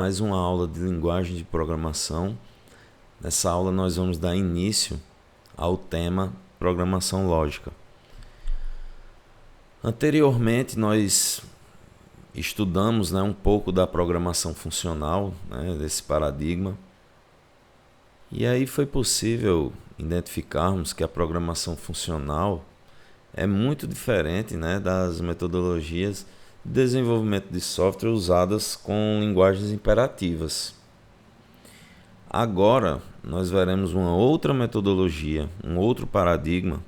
Mais uma aula de linguagem de programação. Nessa aula nós vamos dar início ao tema programação lógica. Anteriormente nós estudamos um pouco da programação funcional, desse paradigma, e aí foi possível identificarmos que a programação funcional é muito diferente das metodologias de desenvolvimento de software usadas com linguagens imperativas. Agora nós veremos uma outra metodologia, um outro paradigma,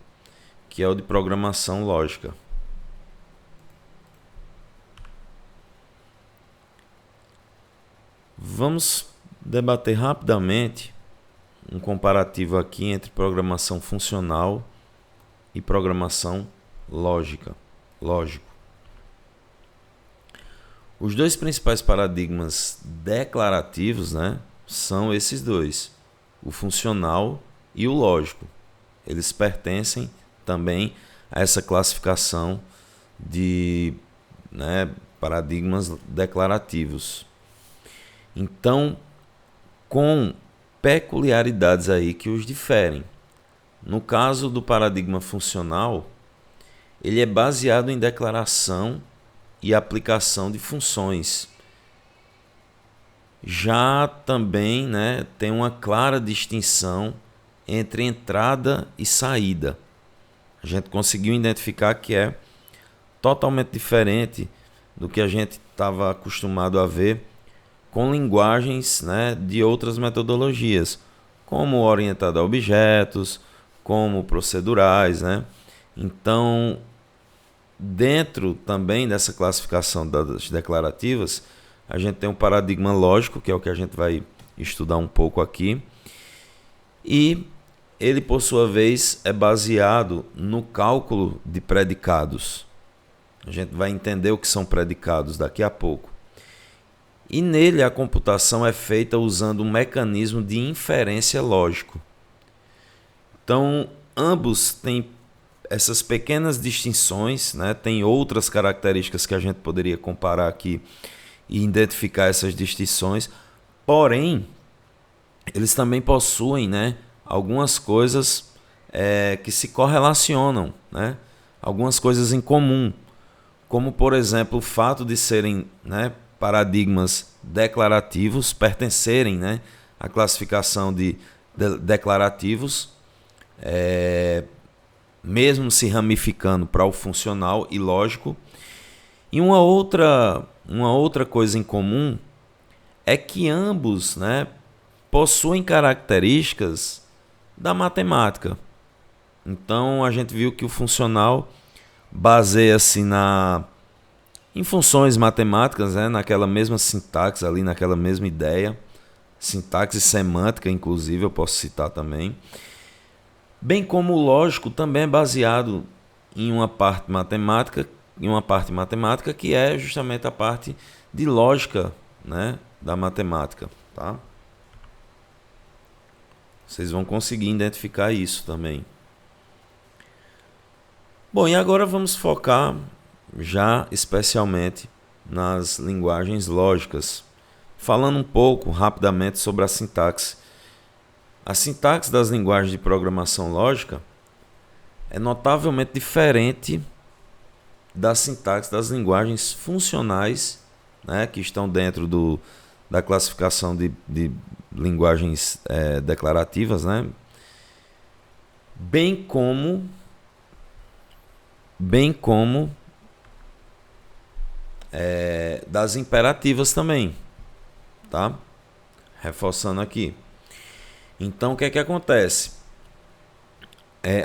que é o de programação lógica. Vamos debater rapidamente um comparativo aqui entre programação funcional e programação lógico. Os dois principais paradigmas declarativos, são esses dois, o funcional e o lógico. Eles pertencem também a essa classificação de paradigmas declarativos. Então, com peculiaridades aí que os diferem. No caso do paradigma funcional, ele é baseado em declaração e aplicação de funções. Já também tem uma clara distinção entre entrada e saída. A gente conseguiu identificar que é totalmente diferente do que a gente estava acostumado a ver com linguagens de outras metodologias, como orientada a objetos, como procedurais. Então, dentro também dessa classificação das declarativas, a gente tem um paradigma lógico, que é o que a gente vai estudar um pouco aqui, e ele, por sua vez, é baseado no cálculo de predicados. A gente vai entender o que são predicados daqui a pouco. E nele a computação é feita usando um mecanismo de inferência lógico. Então, ambos têm essas pequenas distinções, tem outras características que a gente poderia comparar aqui e identificar essas distinções, porém, eles também possuem algumas coisas que se correlacionam, algumas coisas em comum, como, por exemplo, o fato de serem paradigmas declarativos, pertencerem à classificação de declarativos, mesmo se ramificando para o funcional e lógico. E uma outra coisa em comum é que ambos possuem características da matemática. Então a gente viu que o funcional baseia-se em funções matemáticas, naquela mesma sintaxe, ali naquela mesma ideia, sintaxe semântica, inclusive, eu posso citar também. Bem como o lógico também é baseado em uma parte matemática, que é justamente a parte de lógica da matemática. Tá? Vocês vão conseguir identificar isso também. Bom, e agora vamos focar já especialmente nas linguagens lógicas, falando um pouco rapidamente sobre a sintaxe. A sintaxe das linguagens de programação lógica é notavelmente diferente da sintaxe das linguagens funcionais, que estão dentro da classificação de linguagens declarativas, bem como das imperativas também, tá? Reforçando aqui. Então, o que é que acontece?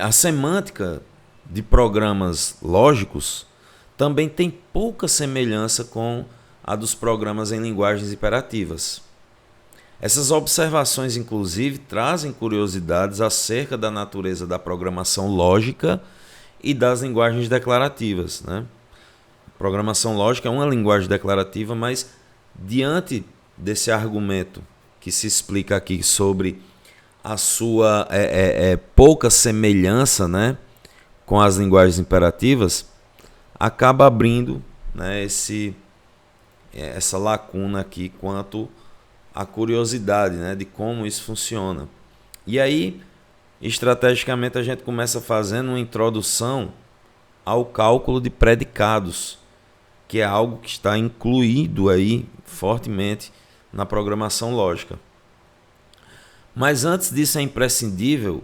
A semântica de programas lógicos também tem pouca semelhança com a dos programas em linguagens imperativas. Essas observações, inclusive, trazem curiosidades acerca da natureza da programação lógica e das linguagens declarativas. Programação lógica é uma linguagem declarativa, mas diante desse argumento que se explica aqui sobre a sua pouca semelhança com as linguagens imperativas, acaba abrindo essa lacuna aqui quanto a curiosidade, né, de como isso funciona. E aí, estrategicamente, a gente começa fazendo uma introdução ao cálculo de predicados, que é algo que está incluído aí fortemente na programação lógica. Mas antes disso é imprescindível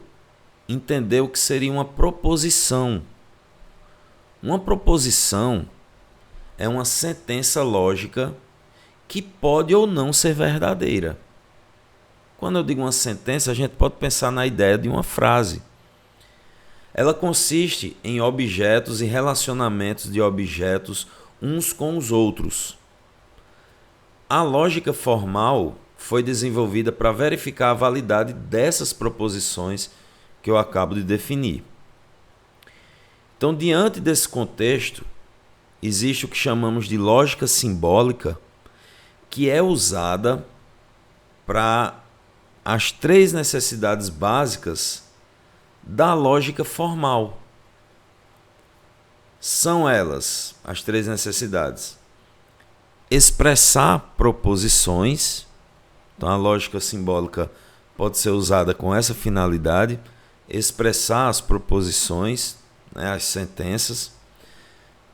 entender o que seria uma proposição. Uma proposição é uma sentença lógica que pode ou não ser verdadeira. Quando eu digo uma sentença, a gente pode pensar na ideia de uma frase. Ela consiste em objetos e relacionamentos de objetos uns com os outros. A lógica formal foi desenvolvida para verificar a validade dessas proposições que eu acabo de definir. Então, diante desse contexto, existe o que chamamos de lógica simbólica, que é usada para as três necessidades básicas da lógica formal. São elas, as três necessidades: expressar proposições. Então, a lógica simbólica pode ser usada com essa finalidade: expressar as proposições, né, as sentenças,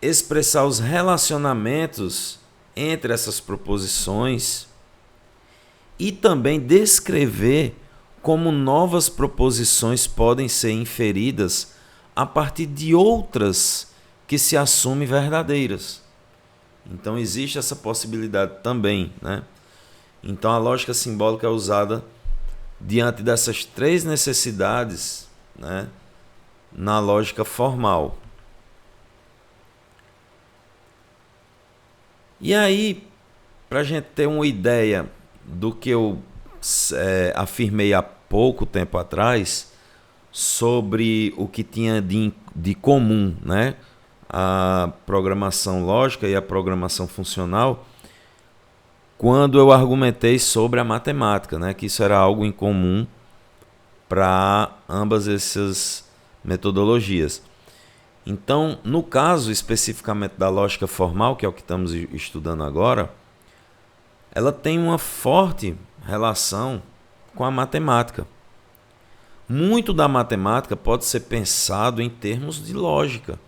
expressar os relacionamentos entre essas proposições e também descrever como novas proposições podem ser inferidas a partir de outras que se assumem verdadeiras. Então existe essa possibilidade também, né? Então a lógica simbólica é usada diante dessas três necessidades, né, na lógica formal. E aí, para a gente ter uma ideia do que eu afirmei há pouco tempo atrás sobre o que tinha de comum, né, a programação lógica e a programação funcional, quando eu argumentei sobre a matemática, né, que isso era algo em comum para ambas essas metodologias. Então, no caso especificamente da lógica formal, que é o que estamos estudando agora, ela tem uma forte relação com a matemática. Muito da matemática pode ser pensado em termos de lógica.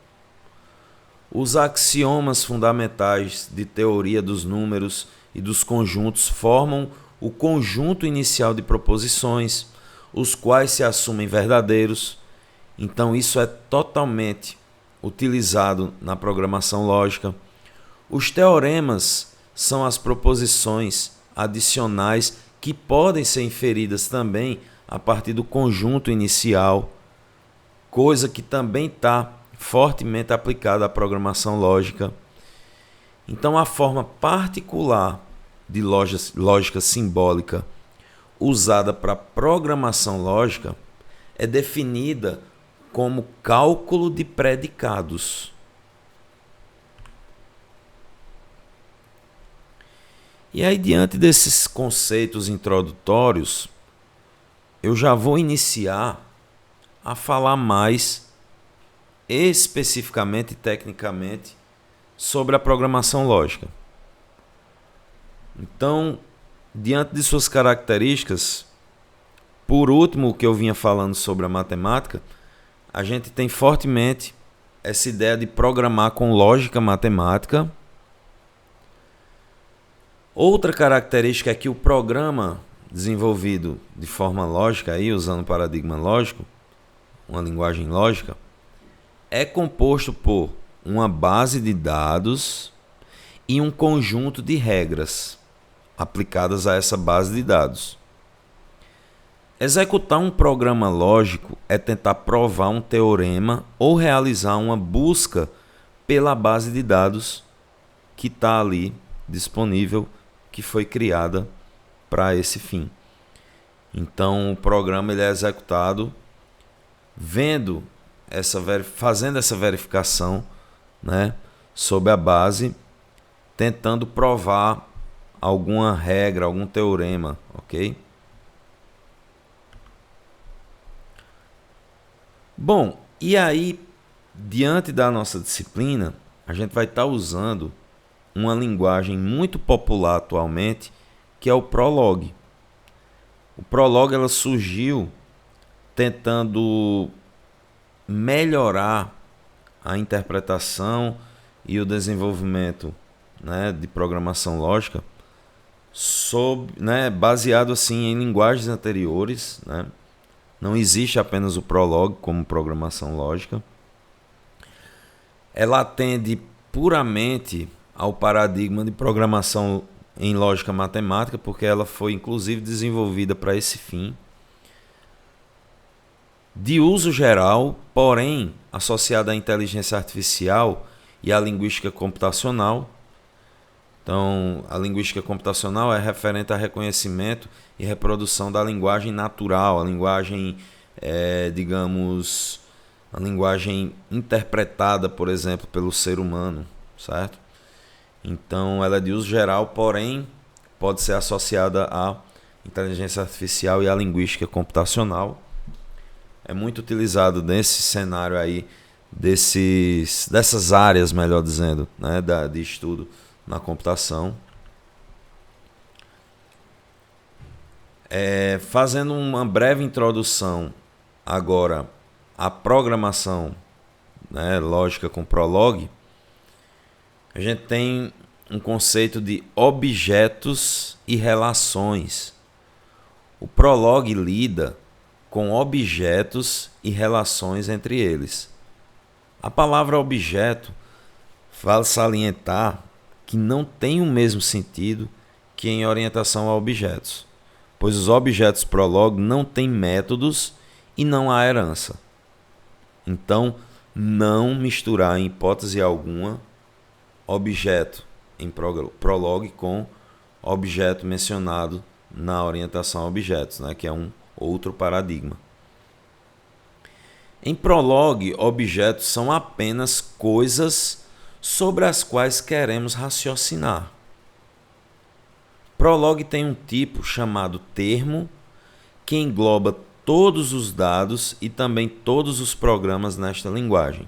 Os axiomas fundamentais de teoria dos números e dos conjuntos formam o conjunto inicial de proposições, os quais se assumem verdadeiros. Então, isso é totalmente utilizado na programação lógica. Os teoremas são as proposições adicionais que podem ser inferidas também a partir do conjunto inicial, coisa que também está fortemente aplicada à programação lógica. Então, a forma particular de lógica simbólica usada para programação lógica é definida como cálculo de predicados. E aí, diante desses conceitos introdutórios, eu já vou iniciar a falar mais especificamente e tecnicamente sobre a programação lógica. Então, diante de suas características, por último, o que eu vinha falando sobre a matemática, a gente tem fortemente essa ideia de programar com lógica matemática. Outra característica é que o programa desenvolvido de forma lógica, aí, usando um paradigma lógico, uma linguagem lógica, é composto por uma base de dados e um conjunto de regras aplicadas a essa base de dados. Executar um programa lógico é tentar provar um teorema ou realizar uma busca pela base de dados que está ali disponível, que foi criada para esse fim. Então, o programa ele é executado fazendo essa verificação, né, sobre a base, tentando provar alguma regra, algum teorema, ok? Bom, e aí, diante da nossa disciplina, a gente vai estar usando uma linguagem muito popular atualmente, que é o Prolog. O Prolog ela surgiu tentando melhorar a interpretação e o desenvolvimento, né, de programação lógica baseado assim em linguagens anteriores, né? Não existe apenas o Prolog como programação lógica. Ela atende puramente ao paradigma de programação em lógica matemática, porque ela foi inclusive desenvolvida para esse fim. De uso geral, porém associada à inteligência artificial e à linguística computacional. Então, a linguística computacional é referente a reconhecimento e reprodução da linguagem natural, a linguagem, a linguagem interpretada, por exemplo, pelo ser humano, certo? Então, ela é de uso geral, porém, pode ser associada à inteligência artificial e à linguística computacional. É muito utilizado nesse cenário aí, dessas áreas, melhor dizendo, né, de estudo na computação. Fazendo uma breve introdução agora à programação, né, lógica com Prolog, a gente tem um conceito de objetos e relações. O Prolog lida com objetos e relações entre eles. A palavra objeto vale salientar que não tem o mesmo sentido que em orientação a objetos, pois os objetos Prolog não têm métodos e não há herança. Então, não misturar em hipótese alguma objeto em Prolog com objeto mencionado na orientação a objetos, né, que é um outro paradigma. Em Prolog, objetos são apenas coisas sobre as quais queremos raciocinar. Prolog tem um tipo chamado termo, que engloba todos os dados e também todos os programas nesta linguagem.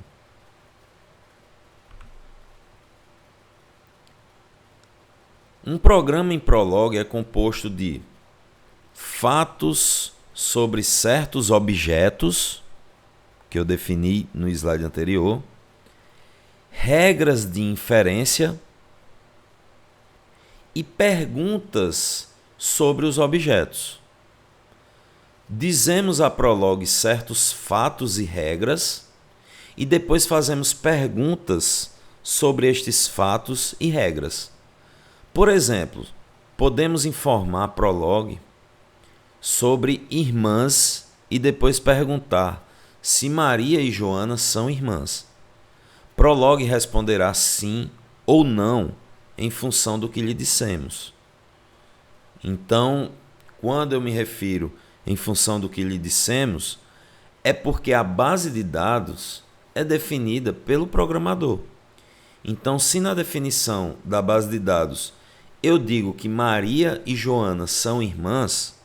Um programa em Prolog é composto de fatos sobre certos objetos, que eu defini no slide anterior, regras de inferência e perguntas sobre os objetos. Dizemos a Prolog certos fatos e regras e depois fazemos perguntas sobre estes fatos e regras. Por exemplo, podemos informar a Prolog sobre irmãs e depois perguntar se Maria e Joana são irmãs. Prolog responderá sim ou não em função do que lhe dissemos. Então, quando eu me refiro em função do que lhe dissemos, é porque a base de dados é definida pelo programador. Então, se na definição da base de dados eu digo que Maria e Joana são irmãs,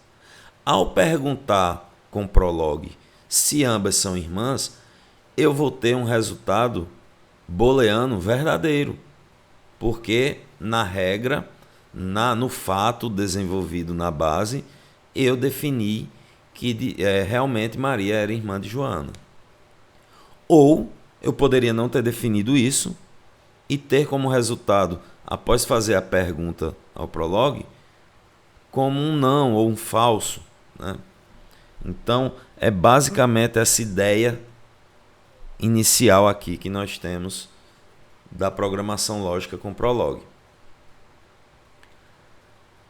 ao perguntar com Prolog se ambas são irmãs, eu vou ter um resultado booleano verdadeiro, porque na regra, no fato desenvolvido na base, eu defini que realmente Maria era irmã de Joana. Ou eu poderia não ter definido isso e ter como resultado, após fazer a pergunta ao Prolog, como um não ou um falso, né? Então, é basicamente essa ideia inicial aqui que nós temos da programação lógica com Prolog.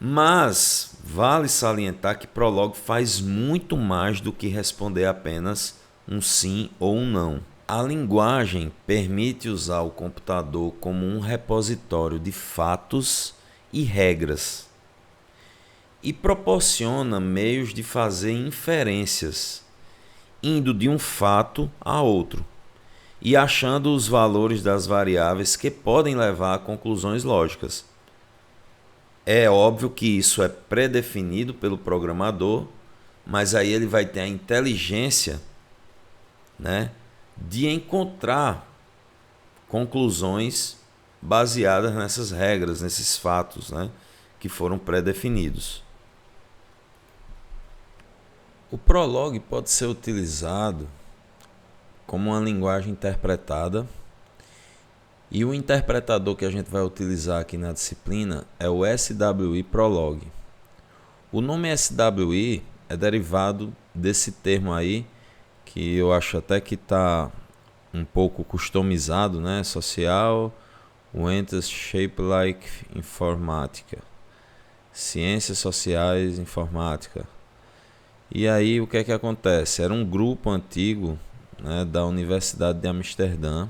Mas vale salientar que Prolog faz muito mais do que responder apenas um sim ou um não. A linguagem permite usar o computador como um repositório de fatos e regras e proporciona meios de fazer inferências, indo de um fato a outro e achando os valores das variáveis que podem levar a conclusões lógicas. É óbvio que isso é predefinido pelo programador, mas aí ele vai ter a inteligência, né, de encontrar conclusões baseadas nessas regras, nesses fatos, né, que foram pré-definidos. O Prolog pode ser utilizado como uma linguagem interpretada, e o interpretador que a gente vai utilizar aqui na disciplina é o SWI Prolog. O nome SWI é derivado desse termo aí, que eu acho até que está um pouco customizado, né? Social Sciences Shape Like Informática. Ciências Sociais Informática. E aí o que é que acontece? Era um grupo antigo, né, da Universidade de Amsterdã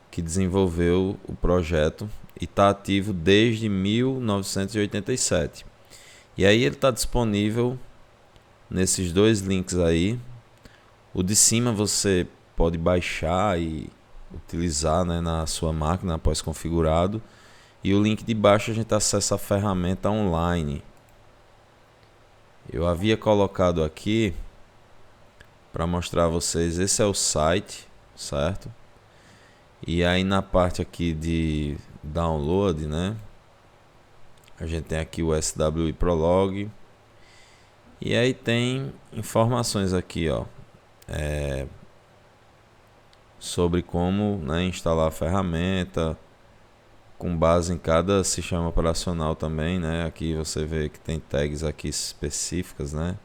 que desenvolveu o projeto e está ativo desde 1987. E aí ele está disponível nesses dois links aí. O de cima você pode baixar e utilizar, né, na sua máquina após configurado. E o link de baixo a gente acessa a ferramenta online. Eu havia colocado aqui para mostrar a vocês, esse é o site, certo? E aí na parte aqui de download, né, a gente tem aqui o SWI Prolog. E aí tem informações aqui, ó, sobre como, né, instalar a ferramenta, com base em cada sistema operacional também, né? Aqui você vê que tem tags aqui específicas, né?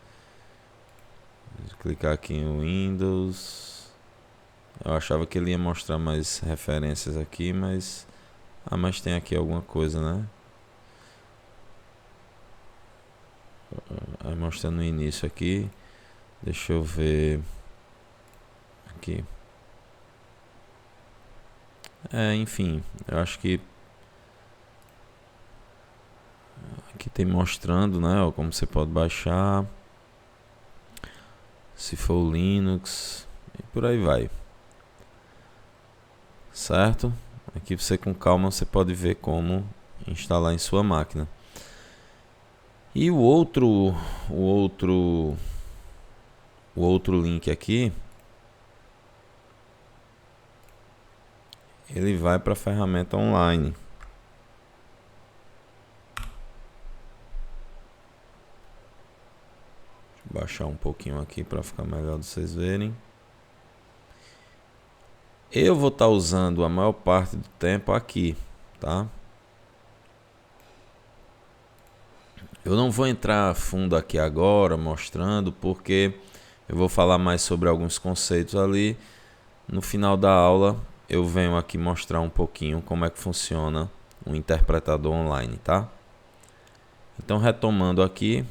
Vou clicar aqui em Windows. Eu achava que ele ia mostrar mais referências aqui, mas tem aqui alguma coisa, né? Aí mostrando no início aqui. Deixa eu ver aqui. Enfim, eu acho que aqui tem mostrando, né, ó, como você pode baixar, se for o Linux e por aí vai, certo? Aqui você com calma você pode ver como instalar em sua máquina. E o outro link aqui, ele vai para a ferramenta online. Deixa eu baixar um pouquinho aqui para ficar melhor de vocês verem. Eu vou estar usando a maior parte do tempo aqui, tá? Eu não vou entrar a fundo aqui agora mostrando, porque eu vou falar mais sobre alguns conceitos ali. No final da aula eu venho aqui mostrar um pouquinho como é que funciona um interpretador online, tá? Então, retomando aqui,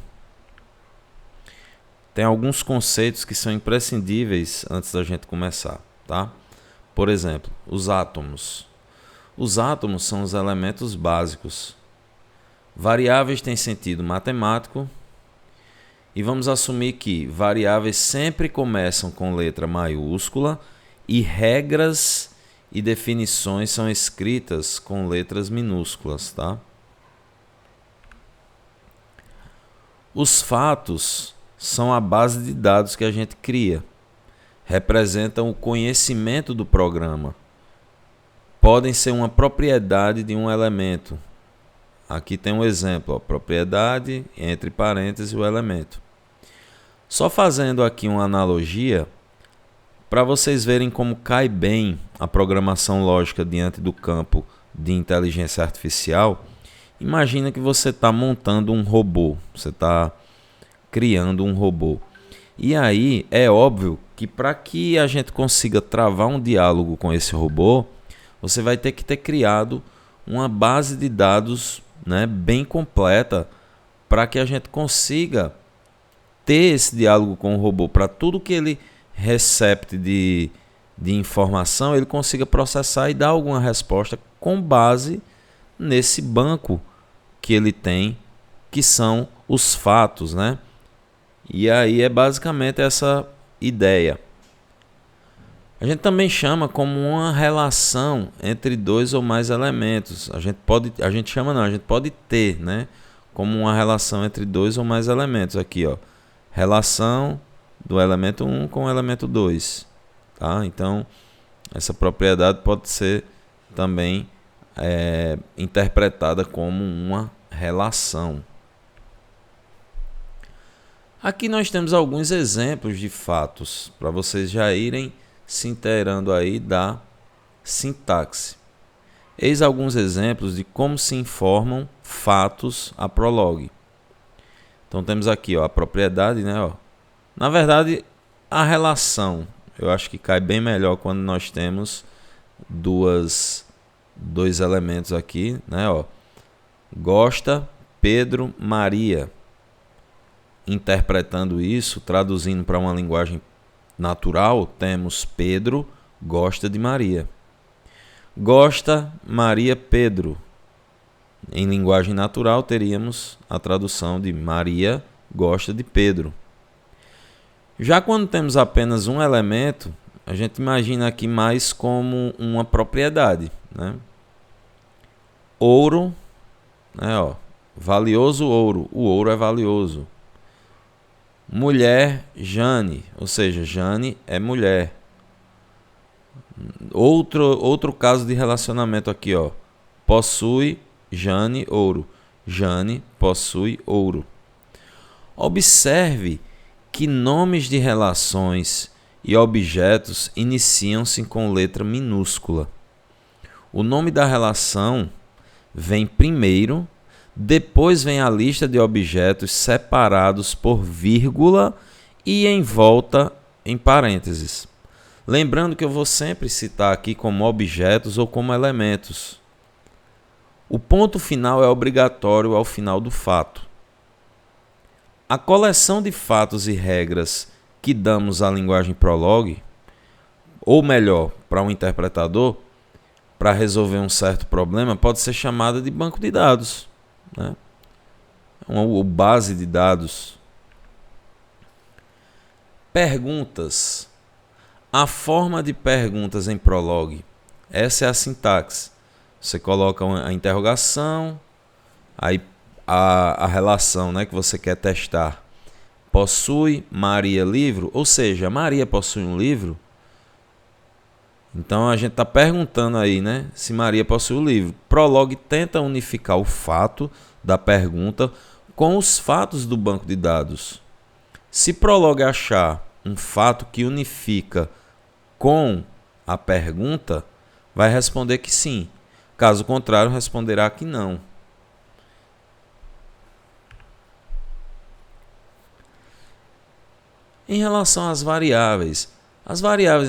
tem alguns conceitos que são imprescindíveis antes da gente começar, tá? Por exemplo, os átomos. Os átomos são os elementos básicos. Variáveis têm sentido matemático e vamos assumir que variáveis sempre começam com letra maiúscula e regras e definições são escritas com letras minúsculas, tá? Os fatos são a base de dados que a gente cria. Representam o conhecimento do programa. Podem ser uma propriedade de um elemento. Aqui tem um exemplo, ó, propriedade, entre parênteses, o elemento. Só fazendo aqui uma analogia, para vocês verem como cai bem a programação lógica diante do campo de inteligência artificial, imagina que você está montando um robô, você está criando um robô. E aí é óbvio que para que a gente consiga travar um diálogo com esse robô, você vai ter que ter criado uma base de dados, né, bem completa, para que a gente consiga ter esse diálogo com o robô, para tudo que ele recebe de informação, ele consiga processar e dar alguma resposta com base nesse banco que ele tem, que são os fatos, né? E aí é basicamente essa ideia. A gente também chama como uma relação entre dois ou mais elementos. A gente pode ter, né, como uma relação entre dois ou mais elementos. Aqui, ó, relação do elemento 1 com o elemento 2. Tá? Então, essa propriedade pode ser também interpretada como uma relação. Aqui nós temos alguns exemplos de fatos, para vocês já irem se inteirando aí da sintaxe. Eis alguns exemplos de como se informam fatos a prologue. Então temos aqui a propriedade, né? Na verdade, a relação, eu acho que cai bem melhor quando nós temos dois elementos aqui, né? Gosta Pedro Maria. Interpretando isso, traduzindo para uma linguagem natural, temos Pedro gosta de Maria. Gosta Maria Pedro. Em linguagem natural, teríamos a tradução de Maria gosta de Pedro. Já quando temos apenas um elemento, a gente imagina aqui mais como uma propriedade, né? Ouro, né? Valioso ouro. O ouro é valioso. Mulher, Jane, ou seja, Jane é mulher. Outro caso de relacionamento aqui, possui Jane ouro. Jane possui ouro. Observe que nomes de relações e objetos iniciam-se com letra minúscula. O nome da relação vem primeiro, depois vem a lista de objetos separados por vírgula e em volta em parênteses. Lembrando que eu vou sempre citar aqui como objetos ou como elementos. O ponto final é obrigatório ao final do fato. A coleção de fatos e regras que damos à linguagem prologue, ou melhor, para um interpretador, para resolver um certo problema, pode ser chamada de banco de dados, né? Ou base de dados. Perguntas. A forma de perguntas em prologue. Essa é a sintaxe. Você coloca a interrogação, aí a relação, né, que você quer testar. Possui Maria livro? Ou seja, Maria possui um livro? Então a gente está perguntando aí, né, se Maria possui o livro. Prologue tenta unificar o fato da pergunta com os fatos do banco de dados. Se Prologue achar um fato que unifica com a pergunta, vai responder que sim. Caso contrário, responderá que não. Em relação às variáveis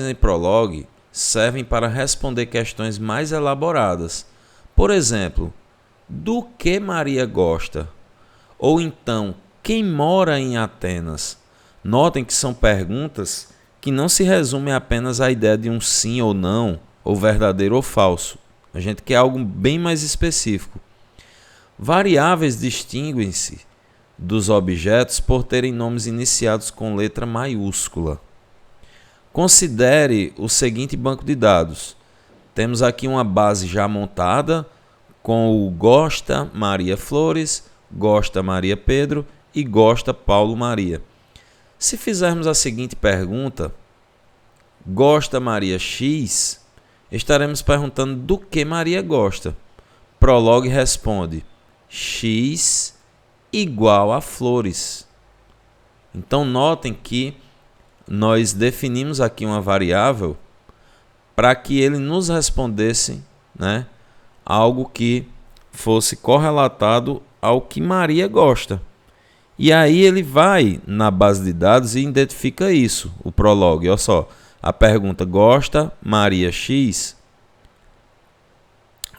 em Prologue servem para responder questões mais elaboradas. Por exemplo, do que Maria gosta? Ou então, quem mora em Atenas? Notem que são perguntas que não se resumem apenas à ideia de um sim ou não, ou verdadeiro ou falso. A gente quer algo bem mais específico. Variáveis distinguem-se dos objetos por terem nomes iniciados com letra maiúscula. Considere o seguinte banco de dados. Temos aqui uma base já montada com o Gosta Maria Flores, Gosta Maria Pedro e Gosta Paulo Maria. Se fizermos a seguinte pergunta, Gosta Maria X, estaremos perguntando do que Maria gosta. Prologue responde X igual a flores. Então notem que nós definimos aqui uma variável para que ele nos respondesse, né, algo que fosse correlatado ao que Maria gosta. E aí ele vai na base de dados e identifica isso, o Prologue. Olha só, a pergunta gosta Maria X,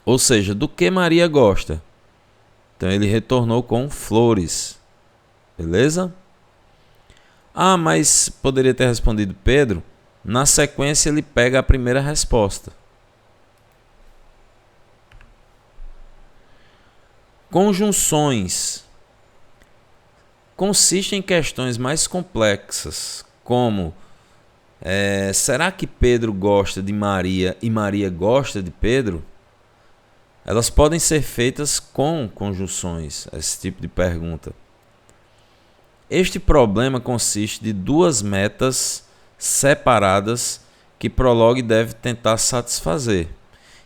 ou seja, do que Maria gosta? Então ele retornou com flores, beleza? Ah, mas poderia ter respondido Pedro. Na sequência ele pega a primeira resposta. Conjunções consistem em questões mais complexas, como será que Pedro gosta de Maria e Maria gosta de Pedro? Elas podem ser feitas com conjunções, esse tipo de pergunta. Este problema consiste de duas metas separadas que Prologue deve tentar satisfazer.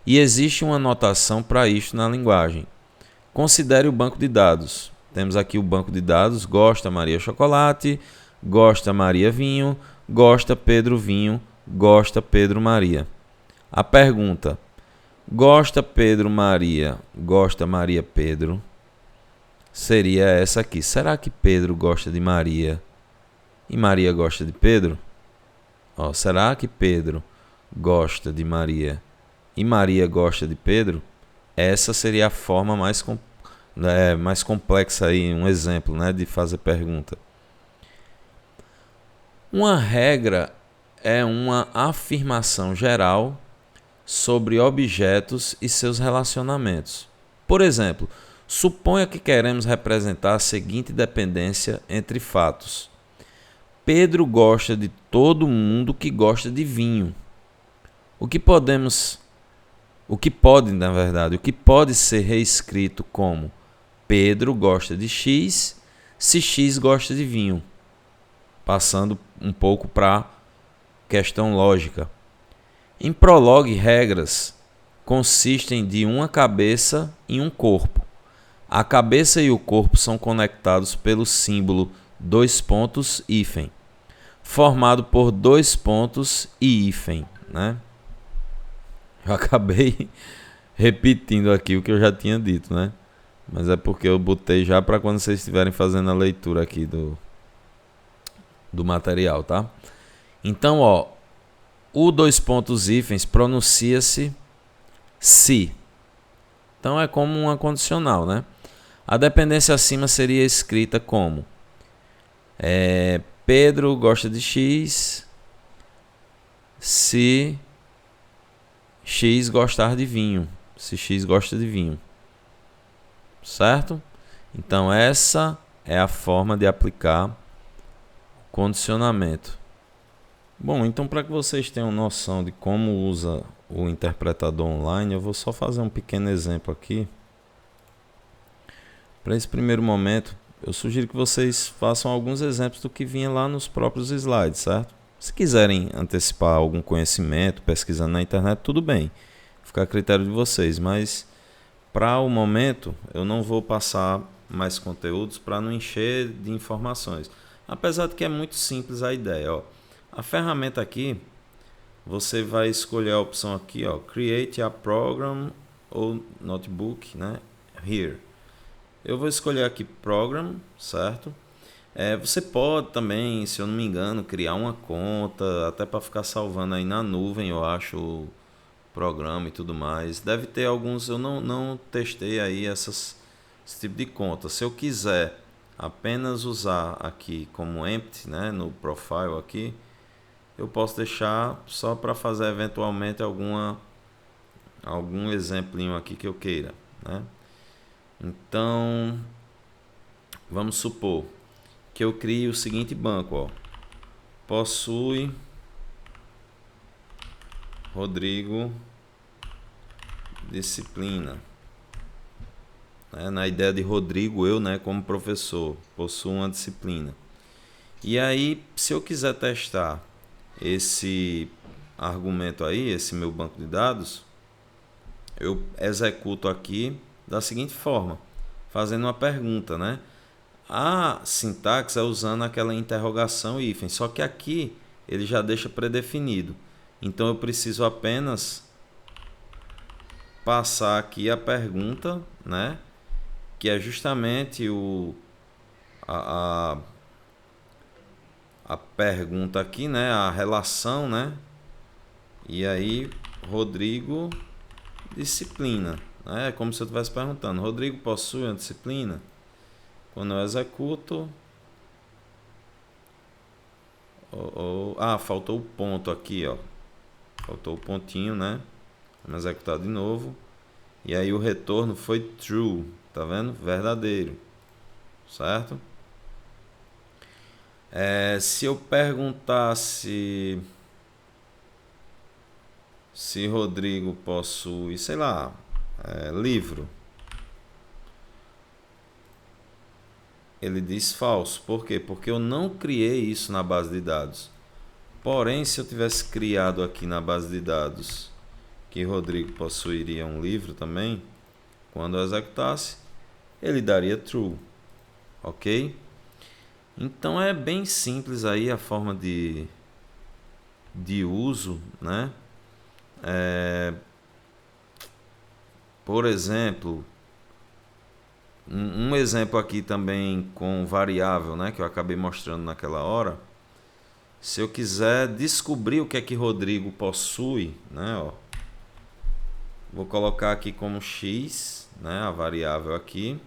E existe uma notação para isto na linguagem. Considere o banco de dados. Temos aqui o banco de dados. Gosta Maria chocolate, gosta Maria vinho, gosta Pedro vinho, gosta Pedro Maria. A pergunta: gosta Pedro Maria, gosta Maria Pedro? Seria essa aqui. Será que Pedro gosta de Maria e Maria gosta de Pedro? Ó, será que Pedro gosta de Maria e Maria gosta de Pedro? Essa seria a forma mais complexa aí, um exemplo, né, de fazer pergunta. Uma regra é uma afirmação geral sobre objetos e seus relacionamentos. Por exemplo, suponha que queremos representar a seguinte dependência entre fatos. Pedro gosta de todo mundo que gosta de vinho. O que pode ser reescrito como Pedro gosta de X se X gosta de vinho. Passando um pouco para questão lógica. Em Prolog, regras consistem de uma cabeça e um corpo. A cabeça e o corpo são conectados pelo símbolo hífen, formado por 2 pontos e hífen, né? Eu acabei repetindo aqui o que eu já tinha dito, né? Mas é porque eu botei já para quando vocês estiverem fazendo a leitura aqui do material, tá? Então, ó, o 2 pontos hífens pronuncia-se se. Então é como uma condicional, né? A dependência acima seria escrita como Pedro gosta de X se X gostar de vinho. Se X gosta de vinho. Certo? Então essa é a forma de aplicar condicionamento. Bom, então para que vocês tenham noção de como usa o interpretador online, eu vou só fazer um pequeno exemplo aqui. Para esse primeiro momento, eu sugiro que vocês façam alguns exemplos do que vinha lá nos próprios slides, certo? Se quiserem antecipar algum conhecimento, pesquisando na internet, tudo bem. Fica a critério de vocês, mas para o momento eu não vou passar mais conteúdos para não encher de informações. Apesar de que é muito simples a ideia, ó. A ferramenta aqui, você vai escolher a opção aqui, ó, Create a Program ou Notebook, né? Here. Eu vou escolher aqui Program, certo? Você pode também, se eu não me engano, criar uma conta, até para ficar salvando aí na nuvem, eu acho, o programa e tudo mais. Deve ter alguns, eu não testei aí esse tipo de conta. Se eu quiser apenas usar aqui como empty, né, no profile aqui, eu posso deixar só para fazer eventualmente algum exemplinho aqui que eu queira, né? Então, vamos supor que eu crie o seguinte banco, ó. Possui Rodrigo disciplina. Na ideia de Rodrigo, eu, né, como professor, possuo uma disciplina. E aí, se eu quiser testar esse argumento aí, esse meu banco de dados, eu executo aqui da seguinte forma, fazendo uma pergunta, né? A sintaxe é usando aquela interrogação hífen, só que aqui ele já deixa predefinido. Então eu preciso apenas passar aqui a pergunta, né? Que é justamente a pergunta aqui, né? A relação, né? E aí, Rodrigo disciplina. É como se eu estivesse perguntando, Rodrigo possui uma disciplina? Quando eu executo... faltou o ponto aqui, ó. Faltou o pontinho, né? Vamos executar de novo. E aí o retorno foi true, tá vendo? Verdadeiro, certo? Se eu perguntasse se Rodrigo possui, sei lá, livro, ele diz falso. Por quê? Porque eu não criei isso na base de dados. Porém, se eu tivesse criado aqui na base de dados que Rodrigo possuiria um livro também, quando eu executasse, ele daria true, ok? Então é bem simples aí a forma de uso, né? Por exemplo, um exemplo aqui também com variável, né, que eu acabei mostrando naquela hora. Se eu quiser descobrir o que é que Rodrigo possui, né, ó, vou colocar aqui como x, né, a variável aqui.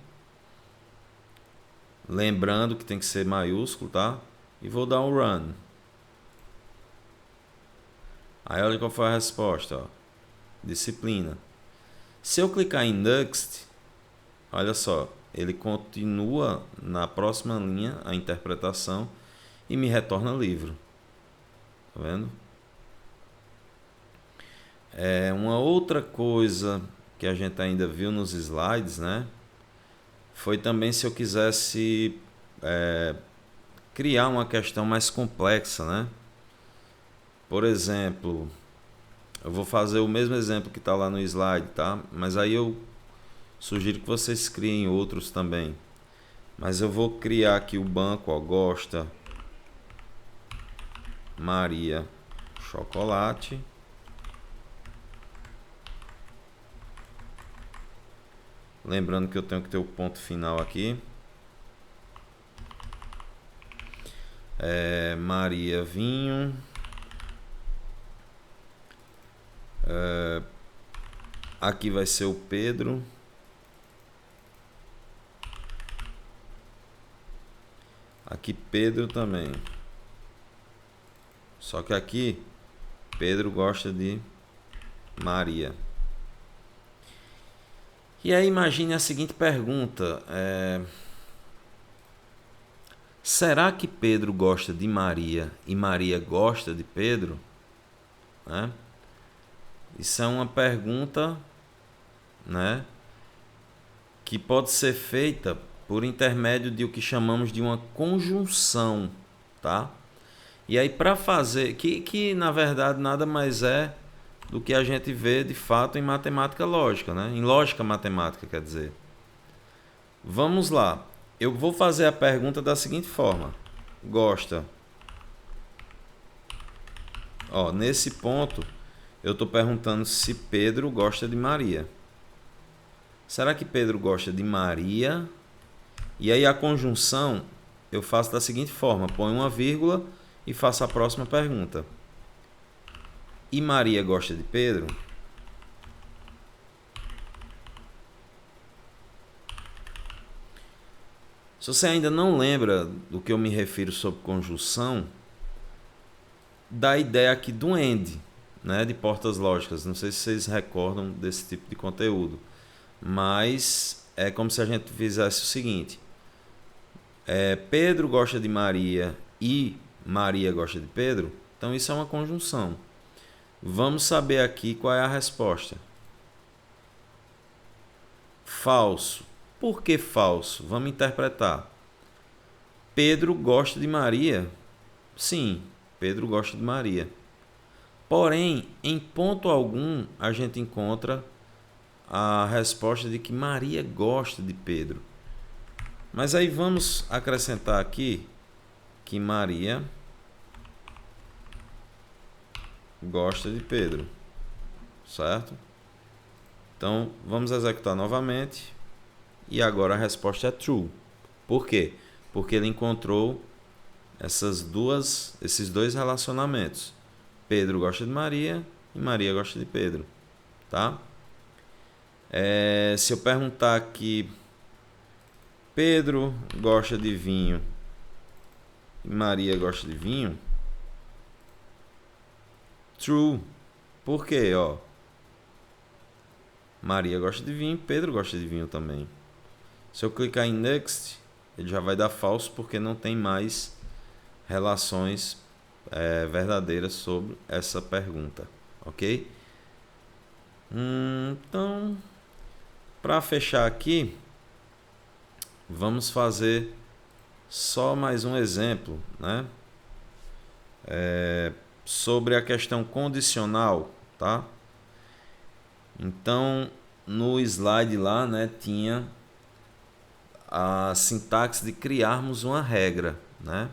Lembrando que tem que ser maiúsculo, tá? E vou dar um run. Aí olha qual foi a resposta, ó. Disciplina. Se eu clicar em next, olha só, ele continua na próxima linha a interpretação e me retorna livro. Tá vendo? Uma outra coisa que a gente ainda viu nos slides, né? Foi também se eu quisesse criar uma questão mais complexa, né? Por exemplo, eu vou fazer o mesmo exemplo que está lá no slide, tá? Mas aí eu sugiro que vocês criem outros também. Mas eu vou criar aqui o banco, ó, gosta Maria chocolate. Lembrando que eu tenho que ter o ponto final aqui. Maria vinho. Aqui vai ser o Pedro. Aqui Pedro também. Só que aqui Pedro gosta de Maria. E aí imagine a seguinte pergunta. Será que Pedro gosta de Maria e Maria gosta de Pedro? Né? Isso é uma pergunta, né, que pode ser feita por intermédio de o que chamamos de uma conjunção, tá? E aí para fazer, que na verdade nada mais é do que a gente vê de fato em matemática lógica, né? Em lógica matemática, quer dizer. Vamos lá. Eu vou fazer a pergunta da seguinte forma. Gosta. Ó, nesse ponto eu estou perguntando se Pedro gosta de Maria. Será que Pedro gosta de Maria? E aí a conjunção eu faço da seguinte forma. Ponho uma vírgula e faço a próxima pergunta. E Maria gosta de Pedro? Se você ainda não lembra do que eu me refiro sobre conjunção, dá a ideia aqui do AND, né, de portas lógicas. Não sei se vocês recordam desse tipo de conteúdo, mas é como se a gente fizesse o seguinte. Pedro gosta de Maria e Maria gosta de Pedro, então isso é uma conjunção. Vamos saber aqui qual é a resposta. Falso. Por que falso? Vamos interpretar. Pedro gosta de Maria? Sim, Pedro gosta de Maria. Porém, em ponto algum, a gente encontra a resposta de que Maria gosta de Pedro. Mas aí vamos acrescentar aqui que Maria gosta de Pedro, certo? Então, vamos executar novamente. E agora a resposta é true. Por quê? Porque ele encontrou esses dois relacionamentos. Pedro gosta de Maria e Maria gosta de Pedro, tá? Se eu perguntar aqui, Pedro gosta de vinho e Maria gosta de vinho, true. Por quê? Ó, Maria gosta de vinho, Pedro gosta de vinho também. Se eu clicar em next, ele já vai dar falso porque não tem mais relações verdadeiras sobre essa pergunta, ok? Então, para fechar aqui, vamos fazer só mais um exemplo, né? Sobre a questão condicional, tá? Então, no slide lá, né, tinha a sintaxe de criarmos uma regra, né?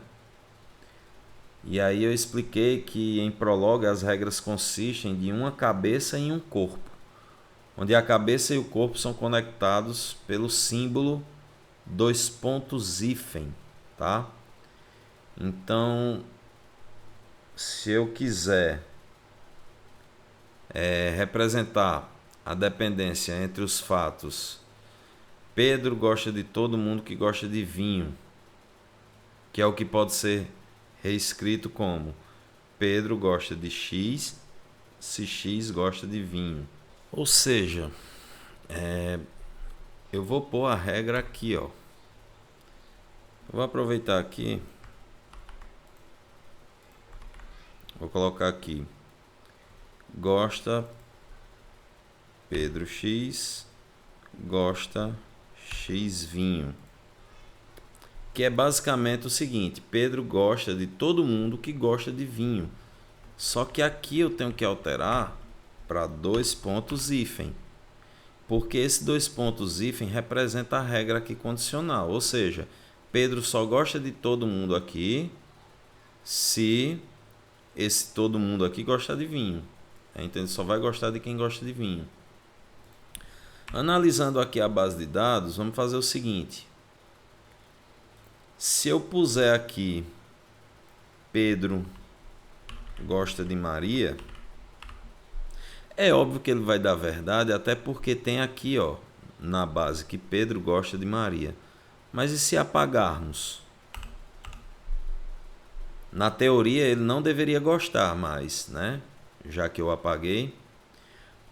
E aí eu expliquei que em Prolog as regras consistem de uma cabeça e um corpo, onde a cabeça e o corpo são conectados pelo símbolo dois pontos hífen, tá? Então, se eu quiser representar a dependência entre os fatos Pedro gosta de todo mundo que gosta de vinho, que é o que pode ser reescrito como Pedro gosta de X se X gosta de vinho. Ou seja, eu vou pôr a regra aqui, ó. Eu vou aproveitar aqui, vou colocar aqui gosta Pedro X gosta X vinho, que é basicamente o seguinte: Pedro gosta de todo mundo que gosta de vinho, só que aqui eu tenho que alterar para dois pontos hífen, porque esse dois pontos hífen representa a regra aqui condicional, ou seja, Pedro só gosta de todo mundo aqui se esse todo mundo aqui gostar de vinho. Então ele só vai gostar de quem gosta de vinho. Analisando aqui a base de dados, vamos fazer o seguinte: se eu puser aqui Pedro gosta de Maria, é óbvio que ele vai dar verdade, até porque tem aqui, ó, na base que Pedro gosta de Maria. Mas e se apagarmos? Na teoria ele não deveria gostar mais, né? Já que eu apaguei.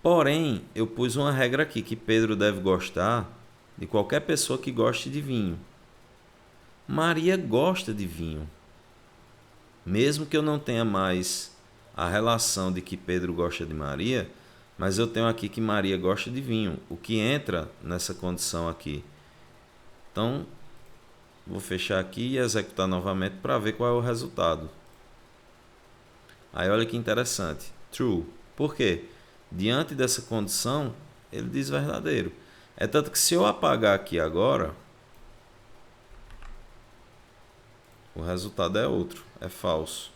Porém, eu pus uma regra aqui, que Pedro deve gostar de qualquer pessoa que goste de vinho. Maria gosta de vinho. Mesmo que eu não tenha mais a relação de que Pedro gosta de Maria, mas eu tenho aqui que Maria gosta de vinho, o que entra nessa condição aqui. Então, vou fechar aqui e executar novamente para ver qual é o resultado. Aí olha que interessante. True. Por quê? Diante dessa condição, ele diz verdadeiro. É tanto que se eu apagar aqui agora, o resultado é outro, é falso,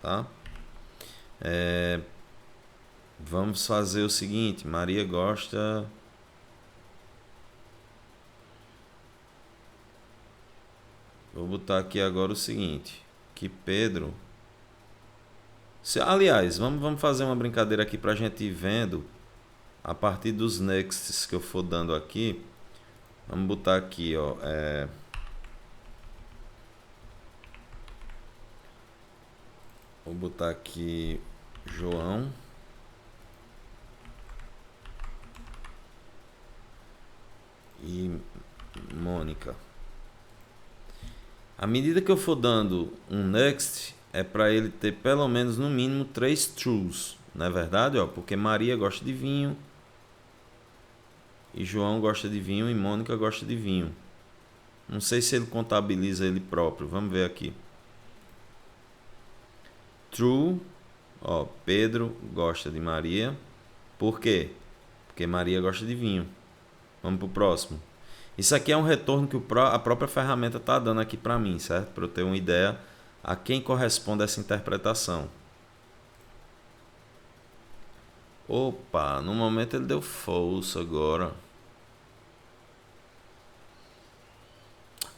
tá? Vamos fazer o seguinte: Maria gosta... Vou botar aqui agora o seguinte, que Pedro... Aliás, vamos fazer uma brincadeira aqui para a gente ir vendo, a partir dos nexts que eu for dando aqui. Vamos botar aqui, ó, vou botar aqui João e Mônica. À medida que eu for dando um next, é para ele ter pelo menos no mínimo 3 trues, não é verdade? Ó, porque Maria gosta de vinho, e João gosta de vinho, e Mônica gosta de vinho. Não sei se ele contabiliza ele próprio, vamos ver aqui. True, ó, Pedro gosta de Maria. Por quê? Porque Maria gosta de vinho. Vamos pro próximo. Isso aqui é um retorno que a própria ferramenta está dando aqui para mim, certo? Para eu ter uma ideia a quem corresponde essa interpretação. Opa, no momento ele deu false agora.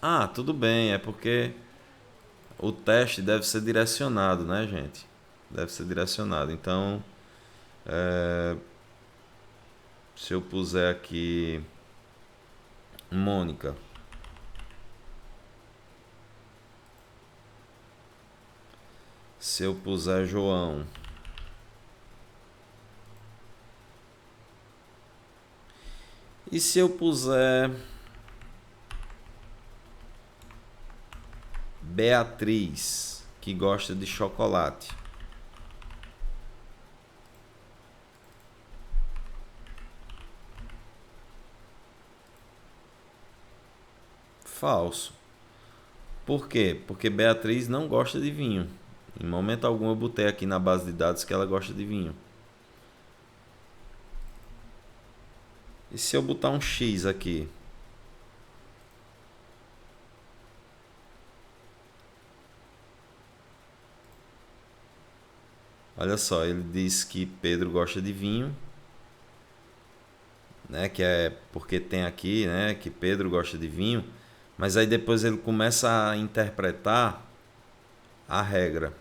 Ah, tudo bem, é porque o teste deve ser direcionado, né, gente? Deve ser direcionado. Então, se eu puser aqui Mônica, se eu puser João, e se eu puser Beatriz, que gosta de chocolate? Falso. Por quê? Porque Beatriz não gosta de vinho. Em momento algum eu botei aqui na base de dados que ela gosta de vinho. E se eu botar um X aqui? Olha só, ele diz que Pedro gosta de vinho, né? Que é porque tem aqui, né? Que Pedro gosta de vinho. Mas aí depois ele começa a interpretar a regra.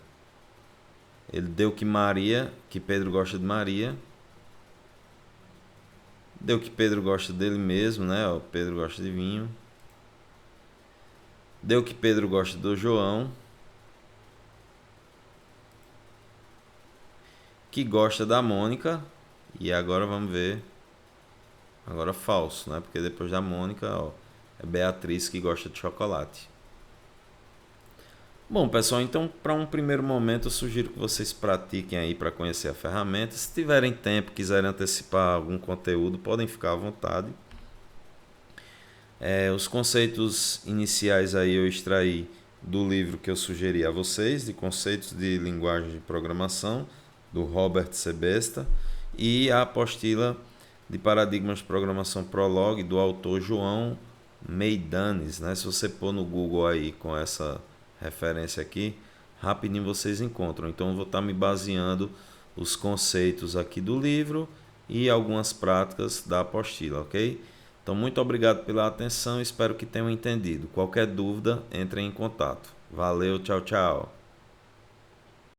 Ele deu que Pedro gosta de Maria. Deu que Pedro gosta dele mesmo, né? Ó, Pedro gosta de vinho. Deu que Pedro gosta do João, que gosta da Mônica. E agora vamos ver. Agora falso, né? Porque depois da Mônica, ó, é Beatriz que gosta de chocolate. Bom, pessoal, então para um primeiro momento eu sugiro que vocês pratiquem aí para conhecer a ferramenta. Se tiverem tempo, quiserem antecipar algum conteúdo, podem ficar à vontade. Os conceitos iniciais aí eu extraí do livro que eu sugeri a vocês, de conceitos de linguagem de programação, do Robert Sebesta, e a apostila de paradigmas de programação Prolog, do autor João Meidanes, né? Se você pôr no Google aí com essa referência aqui, rapidinho vocês encontram. Então eu vou estar me baseando os conceitos aqui do livro e algumas práticas da apostila, ok? Então, muito obrigado pela atenção, espero que tenham entendido. Qualquer dúvida, entrem em contato. Valeu, tchau, tchau.